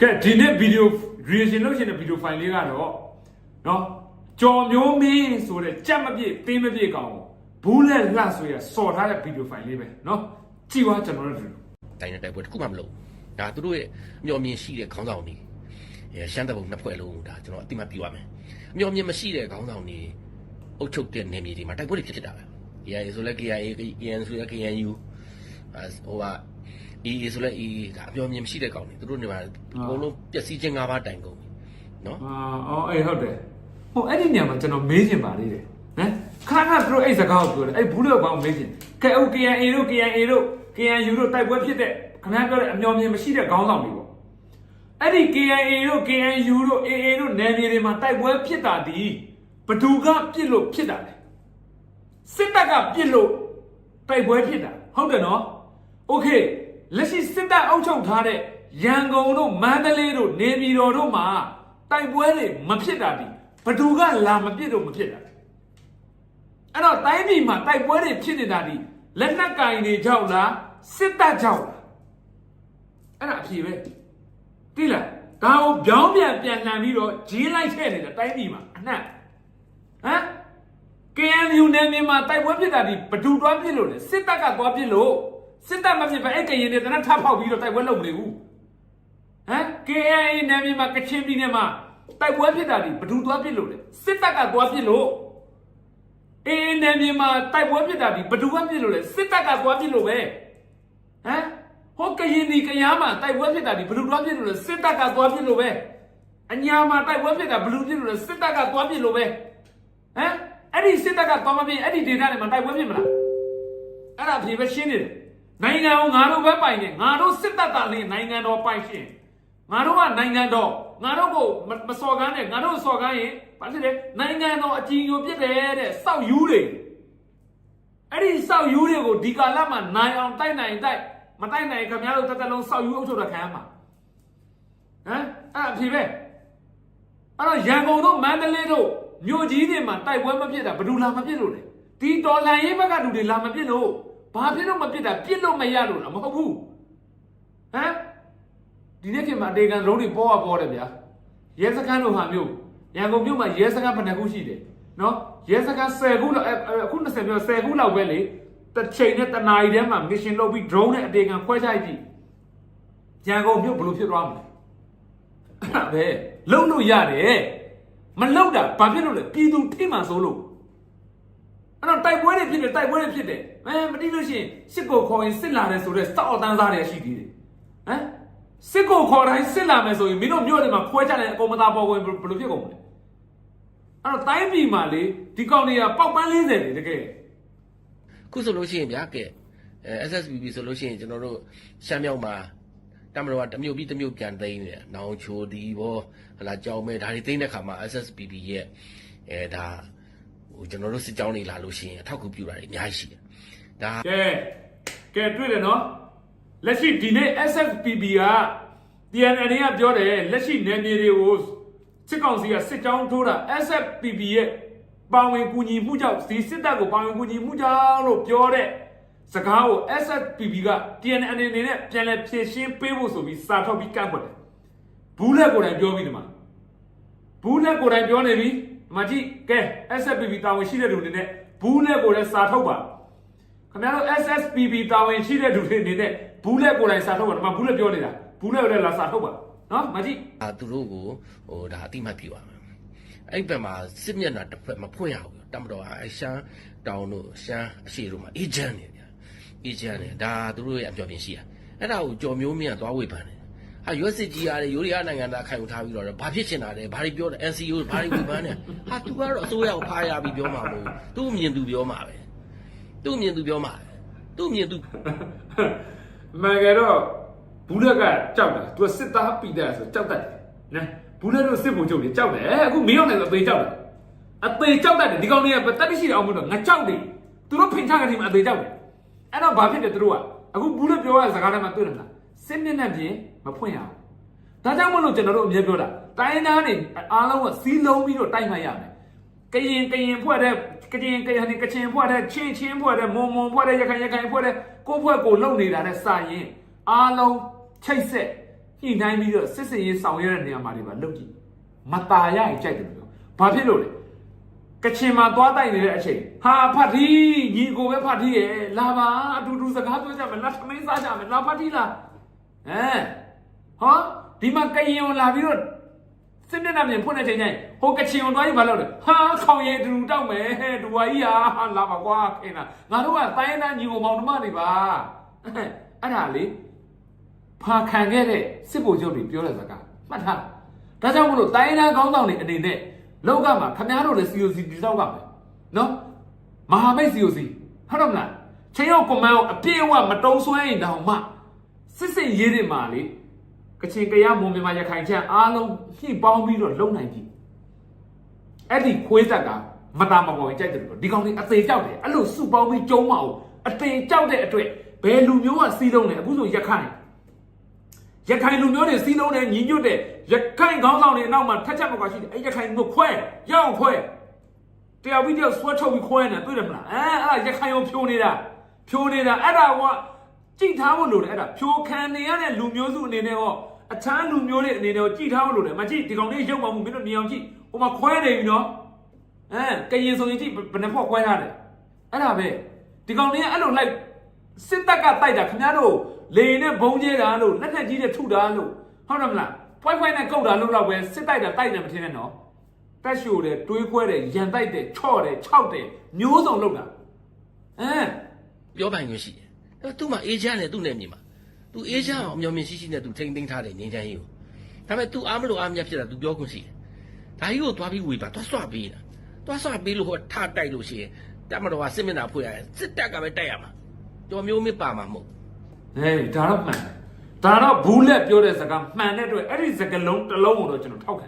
ကဲဒီနေ့ဗီဒီယို reaction လုပ်ရှင်တဲ့ဗီဒီယို file လေးကတော့နော်ကြော်မျိုးမင်းဆိုတဲ့ကြက်မပြည့်သေးမပြည့်ကောင်ဘူးလက်လှဆိုရစော်ထားတဲ့ဗီဒီယို file လေးပဲနော်ကြည့်သွားကျွန်တော်တို့တိုင်းတဲ့တိုက်ပွဲတစ်ခုမှမလုပ်ဒါသူတို့ရဲ့အမျှော်မြင်ရှိတဲ့ခေါင်းဆောင်တွေရှမ်းတပ်ဘုံနှစ်ဖွဲ့လုံးဒါကျွန်တော်အတိမတ်ပြရမယ်အမျှော်မြင်မရှိတဲ့ခေါင်းဆောင်တွေအုပ်ချုပ်တဲ့နေမြေတွေမှာတိုက်ပွဲတွေဖြစ်တာပဲ KIA ဆိုလဲ KIA KN ဆိုလဲ KNU ဟိုက EA ဆိုလဲ EA ဒါအမျှော်မြင်မရှိတဲ့ကောင်တွေသူတို့နေမှာအကုန်လုံးပျက်စီးခြင်း၅ပါးတိုင်ကုန်နော်အော်အေးဟုတ်တယ်ဟိုအဲ့ဒီနေရာမှာကျွန်တော်မေးချင်ပါသေးတယ်နော်ခဏသူတို့အဲ့စကားကိုပြောတယ်အဲ့ဘူးလို့ကောင်းမေးချင် KIA တို့ KNU တို့တိုက်ပွဲဖြစ်တဲ့ခင်ဗျားပြောတဲ့အမျှော်မြင်မရှိတဲ့ခေါင်းဆောင်တွေပေါ့အဲ့ဒီ KIA တို့ KNU တို့ AA တို့နယ်မြေတွေမှာတိုက်ပွဲဖြစ်တာဒီဘသူကပြစ်လို့ဖြစ်တာလဲစစ်တပ်ကပြစ်လို့တိုက်ပွဲဖြစ်တာဟုတ်တယ်နော်โอเคလက်ရှိစစ်တပ်အုပ်ချုပ်ထားတဲ့ရန်ကုန်တို့မန္တလေးတို့နေပြည်တော်တို့မှာတိုက်ပွဲတွေမဖြစ်တာဒီဘသူကလာမပြစ်လို့မဖြစ်တာအဲ့တော့တိုင်းပြည်မှာတိုက်ပွဲတွေဖြစ်နေတာဒီလက်နက်ကင်တွေကြောက်လားစစ်တပ်ကြောက်လားအဲ့ဒါအဖြေပဲသိလားဒါကိုပြောင်းပြန်လှန်ပြီးတော့ဂျင်းလိုက်ခဲ့နေတာတိုင်းပြည်မှာအနှံ့ဟမ် KNU နယ်မြေမှာတိုက်ပွဲဖြစ်တာဒီဘသူတွားပြစ်လို့လဲစစ်တပ်ကတွားပြစ်လို့စစ်တပ်မဖြစ်ပဲအဲ့ကရင်တွေတနက်ထဖောက်ပြီးတော့တိုက်ပွဲလုပ်မနေဘူးဟမ် KIA နယ်မြေမှာကချင်ပြည်နယ်မှာတိုက်ပွဲဖြစ်တာဒီဘသူတွားပြစ်လို့လဲစစ်တပ်ကတွားပြစ်လို့AA နယ်မြေမှာတိုက်ပွဲဖြစ်တာဒီဘသူကပြစ်လို့လဲစစ်တပ်ကတွားပြစ်လို့ပဲဟမ်ဟိုကရင်ဒီကရားမှာတိုက်ပွဲဖြစ်တာဒီဘသူတွားပြစ်လို့လဲစစ်တပ်ကတွားပြစ်လို့ပဲအညာမှာတိုက်ပွဲဖြစ်တာဘလူပြစ်လို့လဲစစ်တပ်ကတွားပြစ်လို့ပဲဟမ်အဲ့ဒီစစ်တပ်ကတွားမပြစ်အဲ့ဒီဒေသတွေမှာတိုက်ပွဲဖြစ်မလားအဲ့ဒါဖြေပဲရှင်းနေတယ်နိုင်ငံကိုငါတို့ပဲပိုင်နေငါတို့စစ်တပ်သားလေးနိုင်ငံတော်ပိုင်ရှင်ငါတို့ကနိုင်ငံတော်ငါတို့ကိုမစော်ကားနဲ့ငါတို့စော်ကားရင်ဘာဖြစ်လဲနိုင်ငံတော်အကြီးအကျယ်ပြစ်တယ်တဲ့စောက်ယူတွေအဲ့ဒီစောက်ယူတွေကိုဒီကာလမှာနိုင်အောင်တိုက်နိုင်တိုက်မတိုက်နိုင်ခင်ဗျားတို့တက်တက်လုံးစောက်ယူအုပ်ချုပ်တာခံရမှာဟမ်အဲ့အဖြေပဲအဲ့တော့ရန်ကုန်တို့မန္တလေးတို့မြို့ကြီးတွေမှာတိုက်ပွဲမဖြစ်တာဘယ်သူလာမဖြစ်လို့လဲဒီတော်လှန်ရေးဘက်ကလူတွေလာမဖြစ်လို့ဘာဖြစ်လို့မဖြစ်တာပြစ်လို့မရလို့လားမဟုတ်ဘူးဟမ်ဒီနေ့ခေတ်မှာအတေကန်လုံးတွေပေါ်တယ်ဗျာရဲစခန်းလိုဟာမျိုးရန်ကုန်မြို့မှာရဲစခန်းဘယ်နှခုရှိတယ်နော်ရဲစခန်း10ခုလောက်အခု20ပြော10ခုလောက်ပဲလေတစ်ချိန်နဲ့တစ်နာရီထဲမှာ mission လုပ်ပြီး drone နဲ့အတေကန်ခွဲချလိုက်ကြည့်ရန်ကုန်မြို့ဘယ်လိုဖြစ်သွားမလဲအဲ့ပဲလုံလို့ရတယ်မလုံတာဘာဖြစ်လို့လဲပြည်သူထိမှန်ဆိုလို့အဲ့တော့တိုက်ပွဲတွေဖြစ်တယ်မတိလို့ရှိရင်စစ်ကိုခေါ်ရင်စစ်လာတယ်ဆိုတော့စောက်အတန်းစားတွေရှိသေးတယ်ဟမ်စစ်ကိုခေါ်တိုင်းစစ်လာမယ်ဆိုရင်မင်းတို့မြို့တွေမှာခွဲချတယ်အကုန်မသားပေါ်ဝင်ဘယ်လိုဖြစ်ကုန်မလဲအဲ့တော့တိုင်းပြည်မှာလေဒီကောင်တွေကပေါက်ပန်း40တယ်တကယ်ခုဆိုလို့ရှိရင်ဗျာကဲSSPP ဆိုလို့ရှိရင်ကျွန်တော်တို့ရှမ်းမြောက်မှာတမတော်ကတမျိုးပြီးတမျိုးပြန်သိမ်းတယ်နောင်ချိုဒီဘောဟလာကြောင်မဲဒါတွေသိမ်းတဲ့ခါမှာ SSPP ရဲ့ဒါဟိုကျွန်တော်တို့စစ်ကြောင်းတွေလာလို့ရှိရင်အထောက်အကူပြုတာတွေအများကြီးရှိတယ်ဒါကဲတွေ့တယ်နော်လက်ရှိဒီနေ့ SSPP က TNL ကပြောတယ်လက်ရှိနယ်မြေတွေကိုစစ်ကောင်စီကစစ်ကြောင်းထိုးတာ SSPP ရဲ့ပါဝင်ကူညီမှုကြောင့်ဒီစစ်တပ်ကိုပါဝင်ကူညီမှုကြောင့်လို့ပြောတဲ့စကားကို SSPP က TNL အနေနဲ့ပြန်လည်ဖြည့်ရှင်းပေးဖို့ဆိုပြီးစာထုတ်ပြီးကန့်ကွက်တယ်ဘူးလက်ကိုယ်တိုင်ပြောပြီးဒီမှာဘူးလက်ကိုယ်တိုင်ပြောနေပြီဒီမှာကြည့်ကဲ SSPP တာဝန်ရှိတဲ့လူတွေနဲ့ဘူးလက်ကိုယ်လည်းစာထုတ်ပါခင်ဗျားတို့ SSPP တာဝန်ရှိတဲ့လူတွေအနေနဲ့ဘူးလက်ကိုယ်တိုင်စာထုတ်ပါဒီမှာဘူးလက်ပြောနေတာဘူးလက်ကိုလည်းလာစာထုတ်ပါနော်မကြည့်သူတို့ကိုဟိုဒါအတိမတ်ပြပါမယ်အဲ့ဘက်မှာစစ်မျက်နှာတစ်ဖက်မဖွင့်ရဘူးတမတော်အရှမ်းတောင်တို့ရှမ်းအရှိတို့မှာအေဂျင့်နေဗျာအေဂျင့်နေဒါသူတို့ရဲ့အပြော်ပြင်းရှိတာအဲ့ဒါကိုကြော်မျိုးမြင့်သွားဝေဖန်တယ်ဟာရွက်စစ်ကြီးရတယ်ယူရီးယားနိုင်ငံသားခိုင်ယူထားပြီးတော့ဘာဖြစ်ချင်တာလဲဘာတွေပြောတယ် NCO ဘာတွေဝေဖန်တယ်ဟာသူကတော့အစိုးရကိုဖားရပြီးပြောမှာမဟုတ်သူ့မြင်သူပြောမှာပဲသူ့မြင်သူပြောမှာသူ့မြင်သူမှန်ကြတော့ဘူးလက်ကကြောက်တယ်သူကစစ်သားပြီးတယ်ဆိုကြောက်တတ်တယ်နော်ဘူးလက်တို့စစ်ဘုံချုပ်တွေကြောက်တယ်အခုမင်းအောင်လည်းအသေးကြောက်တယ်အသေးကြောက်တတ်တယ်ဒီကောင်တွေကတက်တိရှိတယ်အောင်မလို့ငါကြောက်တယ်သူတို့ဖင်ချကတိမှာအသေးကြောက်တယ်အဲ့တော့ဘာဖြစ်တယ်သူတို့ကအခုဘူးလက်ပြောရတဲ့စကားထဲမှာတွေ့တယ်မလားစစ်မျက်နှာပြင်မဖွင့်ရအောင်ဒါကြောင့်မလို့ကျွန်တော်တို့အမြဲပြောတာတိုင်းသားတွေအားလုံးကစီးလုံးပြီးတော့တိုက်မှရမယ်ကရင်ဖွဲ့တဲ့ကချင်ဖွဲ့တဲ့ချင်းဖွဲ့တဲ့မွန်ဖွဲ့တဲ့ရခိုင်ဖွဲ့တဲ့ကိုယ့်ဖွဲ့ကိုလုံနေတာတဲ့စာရင်အားလုံးချိတ်ဆက် ညှိနှိုင်းပြီးတော့စစ်စင်ရေးဆောင်ရွက်တဲ့နေရာမှာတွေပါလုပ်ကြည့်မตาရရင်ကြိုက်တယ်လို့ဘာဖြစ်လို့လဲကချင်မှာသွားတိုက်နေတဲ့အချိန်ဟာဖတ်တီညီကိုပဲဖတ်တီရဲ့လာပါအတူတူစကားပြောကြမယ်လက်သမင်းစားကြမယ်လာဖတ်တီလားဟောဒီမှာကရင်လာပြီးတော့စစ်မျက်နှာပြင်ဖွင့်တဲ့ချိန်ကျရင်ဟိုကချင်ကိုတွားပြီးဘာလုပ်လဲဟာခေါင်ရည်တူတောက်မယ်ဒူဝါကြီးဟာလာပါကွာခင်ဗျာငါတို့ကတိုင်းတန်းညီကိုမောင်နှမတွေပါအဲ့ဒါလေဖာခံခဲ့တဲ့စစ်ဗိုလ်ချုပ်တွေပြောတဲ့စကားမှတ်ထားဒါကြောင့်မလို့တိုင်းတန်းခေါင်းဆောင်တွေအနေနဲ့လောကမှာခင်ဗျားတို့လည်း COC တည်ဆောက်ပါမယ်နော်မဟာမိတ် COC ဟုတ်တော့မလားချင်းရောက်ကွန်မန်ကိုအပြည့်အဝမတုံးဆွဲရင်တောင်မှစစ်စစ်ရေးတွေမှာလေကချင်ကရမွန်မြန်မာရခိုင်ချမ်းအားလုံးဖြည့်ပေါင်းပြီးတော့လုံနိုင်ပြီအဲ့ဒီခွေးသက်ကမတာမပေါ်ကြိုက်တယ်လို့ဒီကောင်လေးအသေးကြောက်တယ်အဲ့လိုစုပေါင်းပြီးကျုံးမအောင်အသေးကြောက်တဲ့အတွက်ဘယ်လူမျိုးကစီးလုံးလဲအခုဆိုရခိုင်လူမျိုးတွေစီးလုံးတယ်ညီညွတ်တယ်ရခိုင်ခေါင်းဆောင်တွေအနောက်မှာထက်ချက်မကွာရှိတယ်အဲ့ရခိုင်မျိုးခွဲရောက်ခွဲတယောက်ပြီးတယောက်ဆွဲထုတ်ပြီးခွဲနေတွေ့တယ်မလားအဲ့ရခိုင်ကိုဖြိုနေတာအဲ့ဒါကကြည့်ထားဖို့လိုတယ်အဲ့ဒါဖြိုခံနေရတဲ့လူမျိုးစုအနေနဲ့ဟောအခြားလူမျိုးတွေအနေနဲ့ကြည့်ထားဖို့လိုတယ်မကြည့်ဒီကောင်လေးရုပ်ပါမှုမင်းတို့မြင်အောင်ကြည့်ဟိုမှာခွဲနေပြီနော်ကရင်ဆိုရင်ကြည့်ဘယ်နှဖော့ခွဲထားတယ်အဲ့ဒါပဲဒီကောင်လေးကအဲ့လိုလိုက်စစ်တပ်ကတိုက်တာခင်ဗျားတို့လေနဲ့ဘုံကျဲတာလို့လက်နဲ့ကြီးနဲ့ထုတာလို့ဟုတ်တယ်မလားဖွိုက်နဲ့ကုတ်တာလို့တော့ပဲစစ်တိုက်တာတိုက်တယ်မထင်နဲ့နော်တက်ရှို့တယ်တွေးခွဲတယ်ရန်တိုက်တယ်ချော့တယ်ခြောက်တယ်မျိုးစုံလုပ်တာပြောပိုင်ခွင့်ရှိတယ်သူ့မှာအေဂျင့်နဲ့သူ့နဲ့မြေမှာသူအေဂျင့်အောင်အမျော်မြင်ရှိနဲ့သူထိန်းသိမ်းထားတယ်ငင်းချမ်းကြီးကိုဒါပေမဲ့ तू အားမလို့အားမရဖြစ်တာ तू ပြောခွင့်ရှိတယ်ဒါကြီးကိုသွားပြီးဝေပါသွားဆွပေးတာသွားဆွပေးလို့ဟောထတိုက်လို့ရှိရင်တက်မတော်ကစစ်မျက်နှာဖွင့်ရတယ်စစ်တပ်ကပဲတိုက်ရမှာတော်မျိုးမပါမှာမဟုတ်ဒါတော့မှန်ဒါတော့ဘူးလက်ပြောတဲ့စကားမှန်တဲ့အတွက်အဲ့ဒီစကားလုံးတစ်လုံးကိုတော့ကျွန်တော်ထောက်ခ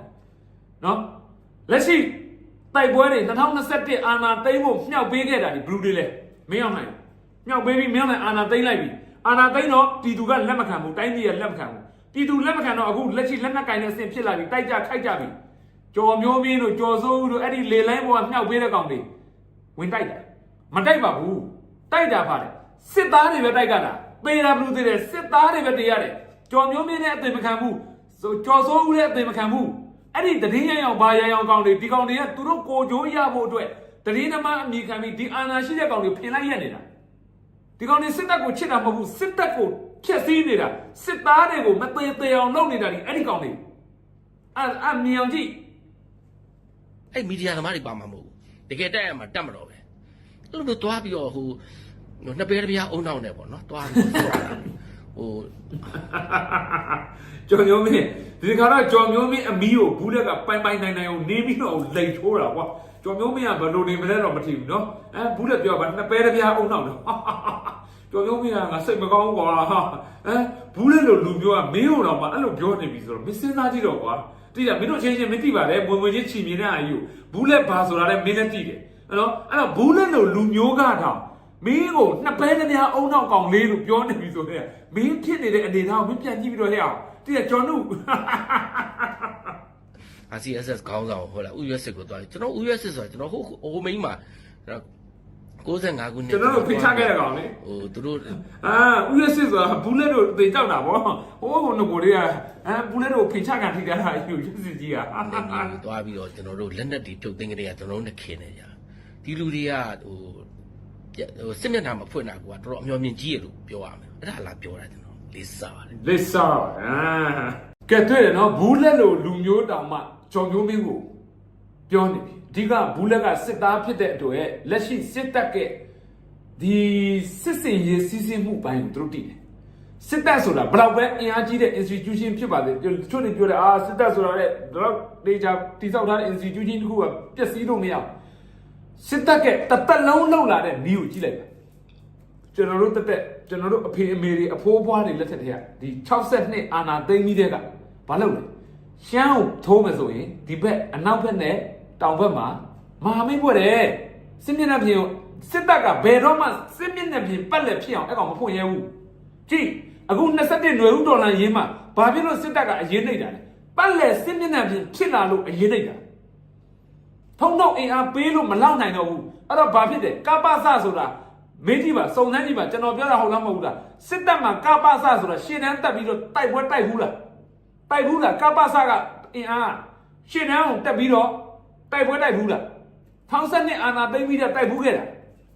ံနော်လက်ရှိတိုက်ပွဲတွေ2021အာဏာသိမ်းဖို့မြှောက်ပေးခဲ့တာဒီဘလူးတွေလဲမင်းအောင်နိုင်မြှောက်ပေးပြီးမင်းအောင်နိုင်အာဏာသိမ်းလိုက်ပြီအာဏာသိမ်းတော့ပြည်သူကလက်မခံဘူးတိုင်းပြည်ကလက်မခံဘူးပြည်သူလက်မခံတော့အခုလက်ရှိလက်နက်ကင်တဲ့အဆင့်ဖြစ်လာပြီတိုက်ကြခိုက်ကြပြီကြော်မျိုးမင်းတို့ကြော်စိုးတို့အဲ့ဒီလေလိုင်းပေါ်ကမြှောက်ပေးတဲ့ကောင်တွေဝင်တိုက်တယ်မတိုက်ပါဘူးတိုက်တာပါတယ်စစ်သားတွေပဲတိုက်ကြတာပေရာဘလူးတွေစစ်သားတွေပဲတရားတယ်ကြော်မျိုးမင်းနဲ့အသိမခံဘူးကြော်စိုးဦးနဲ့အသိမခံဘူးအဲ့ဒီတည်င်းရအောင်ဘာရအောင်ကောင်တွေဒီကောင်တွေကသူတို့ကိုကြိုးရဖို့အတွက်တည်င်းသမားအမိခံပြီးဒီအာဏာရှိတဲ့ကောင်တွေဖင်လိုက်ရနေတာဒီကောင်တွေစစ်တပ်ကိုချစ်တာမဟုတ်ဘူးစစ်တပ်ကိုဖျက်ဆီးနေတာစစ်သားတွေကိုမသေးသေးအောင်လုပ်နေတာဒီအဲ့ဒီကောင်တွေအမြင်အောင်ကြည့်အဲ့မီဒီယာသမားတွေပါမှာမဟုတ်ဘူးတကယ်တက်ရမှာတက်မတော့ပဲအဲ့လိုသွားပြီးတော့ဟိုနှစ်ပဲတစ်ပြားအုံနောက်နဲ့ပေါ့နော်သွားပြီးတော့ဟိုကြော်မျိုးမင်းဒီခါတော့ကြော်မျိုးမင်းအမီးကိုဘူးလက်ကပိုင်နိုင်အောင်နေပြီးတော့လိန်ချိုးတာကွာကြော်မျိုးမင်းကဘယ်လိုနေမလဲတော့မထီဘူးနော်ဘူးလက်ပြောပါနှစ်ပဲတစ်ပြားအုံနောက်တော့ကြော်မျိုးမင်းကငါစိတ်မကောင်းဘူးကွာဘူးလက်လိုလူမျိုးကမင်းတို့တော့မှအဲ့လိုပြောနေပြီဆိုတော့မစင်းသားကြည့်တော့ကွာတိတယ်မင်းတို့ချင်းမသိပါနဲ့ဝင်ဝင်ချင်းချီမြင်တဲ့အယူဘူးလက်ဘာဆိုတာလဲမင်းလည်းသိတယ်နော်အဲ့တော့ဘူးလက်လိုလူမျိုးကတော့မင်းကိုနှစ်ပဲတစ်ပြားအုံနောက်ကောင်လေးလို့ပြောနေပြီဆိုတော့မင်းဖြစ်နေတဲ့အနေထားကိုမင်းပြန်ကြည့်ပြီးတော့ဟဲ့အောင်တိတယ်ကျွန်တော်တို့RCSS ခေါင်းဆောင်ဟုတ်လားဥရွက်စစ်ကိုသွားတယ်ကျွန်တော်ဥရွက်စစ်ဆိုတာကျွန်တော်ဟိုမိန်းမှာ65ခုနှစ်ကျွန်တော်တို့ဖိချခဲ့တဲ့ကောင်လေဟိုသူတို့ဥရွက်စစ်ဆိုတာဘူးလက်တို့သေကြောက်တာဗောဟိုကိုတွေကဘူးလက်တို့ဖိချကန်ထိတာယူရွက်စစ်ကြီးကသွားပြီးတော့ကျွန်တော်တို့လက်နက်တွေဖြုတ်သိမ်းကြတဲ့ကကျွန်တော်တို့နဲ့ခင်းနေကြဒီလူတွေကဟိုစစ်မျက်နှာမှာဖွင့်တာကတော်တော်အမျော်မြင်ကြီးရလို့ပြောရမယ်အဲ့ဒါလားပြောတာကျွန်တော်လေးစားပါတယ်လေးစားကဲတွေ့တယ်နော်ဘူးလက်လိုလူမျိုးတောင်မှကြော်မျိုးမင်းကိုပြောနေပြီအဓိကဘူးလက်ကစစ်သားဖြစ်တဲ့အတွက်လက်ရှိစစ်တပ်ကဒီစစ်စင်ရေးစီးဆင်းမှုပိုင်းကိုသူတို့တည်တယ်စစ်တပ်ဆိုတာဘလောက်ပဲအင်အားကြီးတဲ့ institution ဖြစ်ပါစေတချို့တွေပြောတယ်စစ်တပ်ဆိုတာလည်းတော့ဒေတာတိစောက်ထားတဲ့ institution တခုကပျက်စီးလို့မရဘူးစစ်တပ်ကတသက်လုံးလှုပ်လာတဲ့နီးကိုကြည့်လိုက်ပါကျွန်တော်တို့အဖေအမေတွေအဖိုးအဖွားတွေလက်ထက်တည်းကဒီ62အာနာသိမ်းပြီးတဲ့ကဘာလုပ်လဲရှမ်းကိုထိုးမယ်ဆိုရင်ဒီဘက်အနောက်ဘက်နဲ့တောင်ဘက်မှာမဟာမိတ်ဖွဲ့တယ်စစ်မျက်နှာပြင်ကိုစစ်တပ်ကဘယ်တော့မှစစ်မျက်နှာပြင်ပတ်လက်ဖြစ်အောင်အဲ့ကောင်မဖွင့်ရဲဘူးကြည့်အခု21နွေဦးတော်လန်ရေးမှာဘာဖြစ်လို့စစ်တပ်ကအရေးနှိပ်တာလဲပတ်လက်စစ်မျက်နှာပြင်ဖြစ်လာလို့အရေးနှိပ်တာထုံတော့အင်အားပေးလို့မလောက်နိုင်တော့ဘူးအဲ့တော့ဘာဖြစ်တယ်ကပစဆိုတာမင်းကြီးပါစုံစမ်းကြည့်ပါကျွန်တော်ပြောတာဟုတ်လားမဟုတ်ဘူးလားစစ်တပ်မှာကပစဆိုတာရှင်းတန်းတက်ပြီးတော့တိုက်ပွဲတိုက်ဘူးလား တိုက်ဘူးလားကပ္ပစကအင်အားရှင်းတန်းကိုတက်ပြီးတော့တိုက်ပွဲတိုက်ဘူးလားထောင်ဆက်နှစ်အာဏာသိမ်းပြီးတော့တိုက်ဘူးခဲ့တာ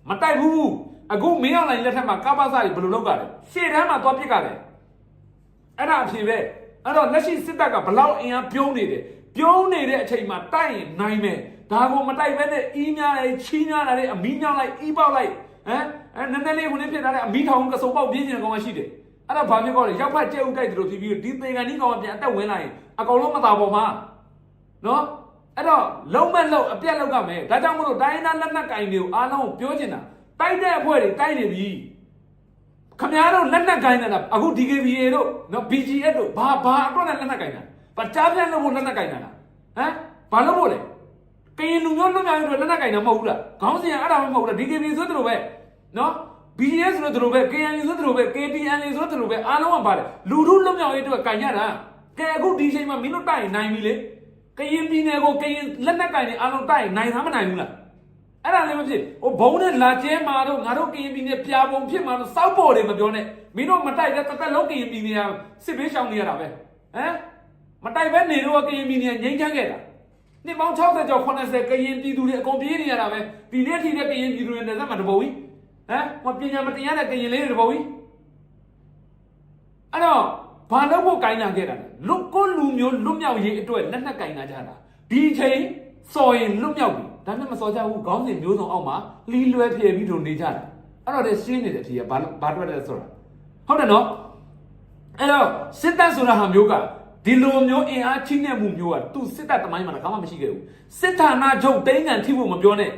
မတိုက်ဘူးအခုမင်းအောင်လိုင်းလက်ထက်မှာကပ္ပစတွေဘယ်လိုလုပ်ကြလဲရှင်းတန်းမှာသွားပစ်ကြတယ်အဲ့ဒါအဖြစ်ပဲအဲ့တော့လက်ရှိစစ်တပ်ကဘလောက်အင်အားပြုံးနေတယ်ပြုံးနေတဲ့အချိန်မှာတိုက်ရင်နိုင်မယ်ဒါကိုမတိုက်ဘဲနဲ့အီးများလိုက်ချီးများလာတဲ့အမီးများလိုက်အီးပေါက်လိုက်ဟမ်နည်းနည်းလေးခုနေဖြစ်လာတဲ့အမီးထောင်ကစုံပေါက်ပြင်းနေတဲ့ကောင်မှရှိတယ်အဲ့တော့ဘာဖြစ်ကောလဲရောက်ဖက်ကျဲဥတိုက်တယ်လို့ဖြစ်ပြီးဒီသေကန်ကြီးကောင်ကပြန်အသက်ဝင်လာရင်အကောင်လုံးမသာပေါ်မှာနော်အဲ့တော့လုံးမလုံးအပြက်လောက်ကမယ်ဒါကြောင့်မလို့တိုင်းသားလက်နက်ကင်တွေကိုအားလုံးပြောချင်တာတိုက်တဲ့အဖွဲ့တွေတိုက်နေပြီခမများတို့လက်နက်ကင်နေတာအခု DKBA တို့နော် BGS တို့ဘာအတွက်နဲ့လက်နက်ကင်တာဘာကြားပြန်လို့လက်နက်ကင်တာလားဟမ်ဘာလို့မို့လဲကရင်လူမျိုးလွတ်မြောက်ရေးတို့လက်နက်ကင်တာမဟုတ်ဘူးလားခေါင်းစဉ်အဲ့ဒါမှမဟုတ်ဘူးလား DKBA ဆိုတဲ့လိုပဲနော် BGS ဆိုတဲ့လိုပဲ KNU ဆိုတဲ့လိုပဲ KTNA ဆိုတဲ့လိုပဲအားလုံးကပါတယ်လူထုလွတ်မြောက်ရေးတို့ကင်ရတာကဲအခုဒီချိန်မှာမင်းတို့တိုက်ရင်နိုင်ပြီလေကရင်ပြည်နယ်ကိုကရင်လက်နက်ကင်တွေအားလုံးတိုက်ရင်နိုင်သားမနိုင်ဘူးလားအဲ့ဒါလည်းမဖြစ်ဟိုဘုံနဲ့လာကျဲမာတို့ငါတို့ကရင်ပြည်နယ်ပြာပုံဖြစ်မှာတော့စောက်ပေါ်တွေမပြောနဲ့မင်းတို့မတိုက်တဲ့တသက်လုံးကရင်ပြည်နယ်စစ်ဘေးရှောင်နေရတာပဲဟမ်မတိုက်ဘဲနေတော့ကရင်ပြည်နယ်ငြိမ်းချမ်းခဲ့တာနှစ်ပေါင်း60ကျော်80ကရင်ပြည်သူတွေအကုန်ပြေးနေရတာပဲဒီနေ့ထိတဲ့ကရင်ပြည်သူတွေနဲ့သက်မှတပုံကြီးဟမ်မပညာမတရားတဲ့ကရင်လေးတွေတပုံကြီးအဲ့တော့ဘာလို့ဖို့ကိုင်းလာခဲ့တာလဲလူကိုလူမျိုးလွတ်မြောက်ရေးအတွက်လက်နက်ကိုင်းလာကြတာဒီချိန်စော်ရင်လွတ်မြောက်ပြီဒါနဲ့မစော်ကြဘူးခေါင်းစဉ်မျိုးစုံအောက်မှာလီးလွဲဖြဲပြီးတော့နေကြတာအဲ့တော့လည်းရှင်းနေတယ်အဖြေကဘာတွေ့တယ်ဆိုတာဟုတ်တယ်နော်အဲ့တော့စစ်တပ်ဆိုတာဟာမျိုးကဒီလိုမျိုးအင်အားချိနဲ့မှုမျိုးကသူစစ်တပ်တမိုင်းမှာလည်းဘာမှမရှိခဲ့ဘူးစစ်ဌာနချုပ်တိန်းငံထိဖို့မပြောနဲ့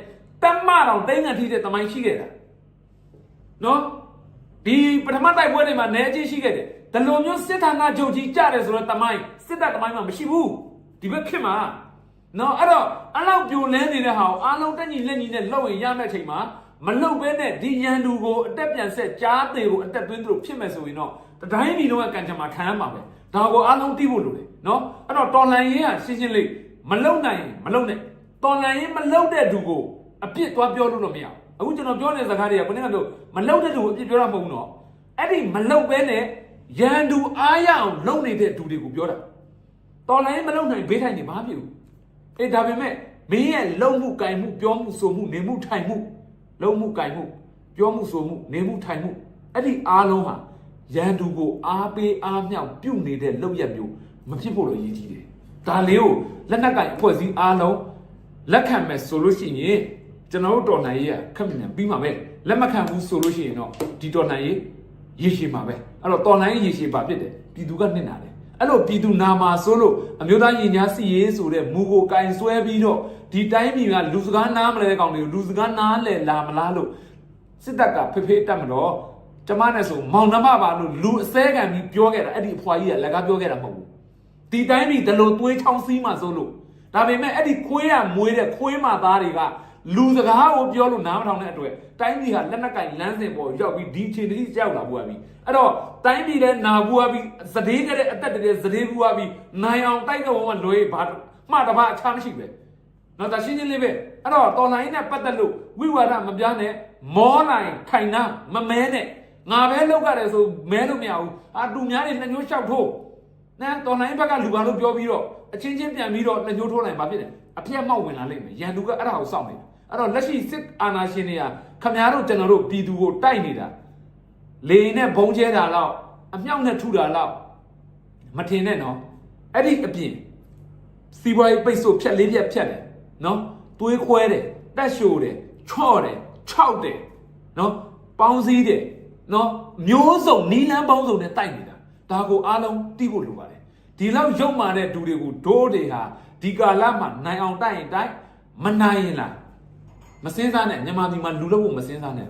တက်မတော်တိန်းငံထိတဲ့တမိုင်းရှိခဲ့တာနော်ဒီပထမတိုက်ပွဲတွေမှာနေအချင်းရှိခဲ့တယ်ဒီလိုမျိုးစစ်ဌာနချုပ်ကြီးကြတယ်ဆိုတော့တမိုင်းစစ်တပ်တမိုင်းမှာမရှိဘူးဒီဘက်ခင်မှာနော်အဲ့တော့အလောက်ပြိုလဲနေတဲ့ဟာကိုအားလုံးတက်ညီလက်ညီနဲ့လှုပ်ရင်ရမယ့်အချိန်မှာမလှုပ်ဘဲနဲ့ဒီရန်သူကိုအတက်ပြန်ဆက်ကြားသေးကိုအတက်သွင်းသူတို့ဖြစ်မယ်ဆိုရင်တော့တတိုင်းပြည်လုံးကကံကြမ္မာခံရမှာပဲဒါကိုအားလုံးသိဖို့လိုတယ်နော်အဲ့တော့တော်လန်ရေးကရှင်းရှင်းလေးမလှုပ်နိုင်ရင်မလှုပ်နဲ့တော်လန်ရေးမလှုပ်တဲ့သူကိုအပြစ်သွားပြောလို့တော့မရဘူးအခုကျွန်တော်ပြောနေတဲ့စကားတွေကဘယ်နည်းကတော့မလှုပ်တဲ့သူကိုအပြစ်ပြောတာမဟုတ်ဘူးနော်အဲ့ဒီမလှုပ်ဘဲနဲ့ရန်သူအားရအောင်လှုပ်နေတဲ့သူတွေကိုပြောတာတော်လန်ရေးမလှုပ်နိုင်ဘေးထိုင်နေမှာမဖြစ်ဘူးအေးဒါပေမဲ့မင်းရဲ့လုံမှုကင်မှုပြောမှုဆိုမှုနေမှုထိုင်မှုလုံမှုကင်မှုပြောမှုဆိုမှုနေမှုထိုင်မှုအဲ့ဒီအားလုံးဟာရန်သူကိုအားပေးအားမြောက်ပြုတ်နေတဲ့လုပ်ရက်မျိုးမဖြစ်ဖို့လို့ရည်ကြီးတယ်ဒါလေးကိုလက်နက်ကင်အဖွဲ့အစည်းအားလုံးလက်ခံမယ်ဆိုလို့ရှိရင်ကျွန်တော်တို့တော်လှန်ရေးကခက်မြန်ပြီးမှာပဲလက်မခံဘူးဆိုလို့ရှိရင်တော့ဒီတော်လှန်ရေးရေရှည်မှာပဲအဲ့တော့တော်လှန်ရေးရေရှည်ပါဖြစ်တယ်ပြည်သူကနှစ်နာတယ်အဲ့လိုပြည်သူနာမှာဆိုလို့အမျိုးသားရင်ညာစီရေးဆိုတဲ့မူကိုကင်ဆွဲပြီးတော့ဒီတိုင်းပြည်ကလူစကားနားမလဲတဲ့ကောင်တွေကိုလူစကားနားလဲလာမလားလို့စစ်တပ်ကဖေးတက်မတော့ကျမနဲ့ဆိုမောင်နှမပါလို့လူအစဲခံပြီးပြောခဲ့တာအဲ့ဒီအဖွာကြီးကလက်ကားပြောခဲ့တာမဟုတ်ဘူးဒီတိုင်းပြည်ဒလိုသွေးချောင်းစီးမှဆိုလို့ဒါပေမဲ့အဲ့ဒီခွေးရမွေးတဲ့ခွေးမသားတွေကလူစကားကိုပြောလို့နားမထောင်တဲ့အတွက်တိုင်းပြည်ဟာလက်နက်ကင်လမ်းစဉ်ပေါ်ရောက်ပြီးဒီအချိန်တည်းကြောက်လာဘူးပြီအဲ့တော့တိုင်းပြည်လည်းနာဘူးပြီးစတေးကြတဲ့အသက်တည်းစတေးဘူးပြီးနိုင်အောင်တိုက်တော့မှလွေဘာမှတပါအခြားမရှိပဲနော်ဒါရှင်းရှင်းလေးပဲအဲ့တော့တော်လိုင်းနဲ့ပတ်သက်လို့ဝိဝါဒမပြားနဲ့မောနိုင်ခိုင်နာမမဲနဲ့ငါပဲလောက်ရတယ်ဆိုမဲလို့မရဘူးတူများတွေနှစ်ညိုးလျှောက်ထိုးနဲတော်လိုင်းဘက်ကလူပါလို့ပြောပြီးတော့အချင်းချင်းပြန်ပြီးတော့နှစ်ညိုးထိုးလိုက်ပါဖြစ်တယ်အပြက်မောက်ဝင်လာလိမ့်မယ်ရန်သူကအဲ့ဒါကိုစောင့်နေအဲ့တော့လက်ရှိစစ်အာဏာရှင်တွေကခမများတို့ကျွန်တော်တို့ပြည်သူကိုတိုက်နေတာလေနဲ့ဘုံကျဲတာတော့အမြောက်နဲ့ထုတာတော့မထင်နဲ့နော်အဲ့ဒီအပြင်စီးပွားရေးပိတ်ဆို့ဖြတ်လေးဖြတ်ဖြတ်တယ်နော်သွေးခွဲတယ်တက်ရှို့တယ်ချော့တယ်ခြောက်တယ်နော်ပေါင်းစည်းတယ်နော်မျိုးစုံနီလန်းပေါင်းစုံနဲ့တိုက်နေတာဒါကိုအားလုံးသိဖို့လိုပါတယ်ဒီလောက်ရုပ်မာတဲ့သူတွေကိုဒိုးတွေဟာဒီကာလမှာနိုင်အောင်တိုက်ရင်တိုက်မနိုင်ရင်လားမစင်းစားနဲ့မြန်မာပြည်မှာလူလို့ဖို့မစင်းစားနဲ့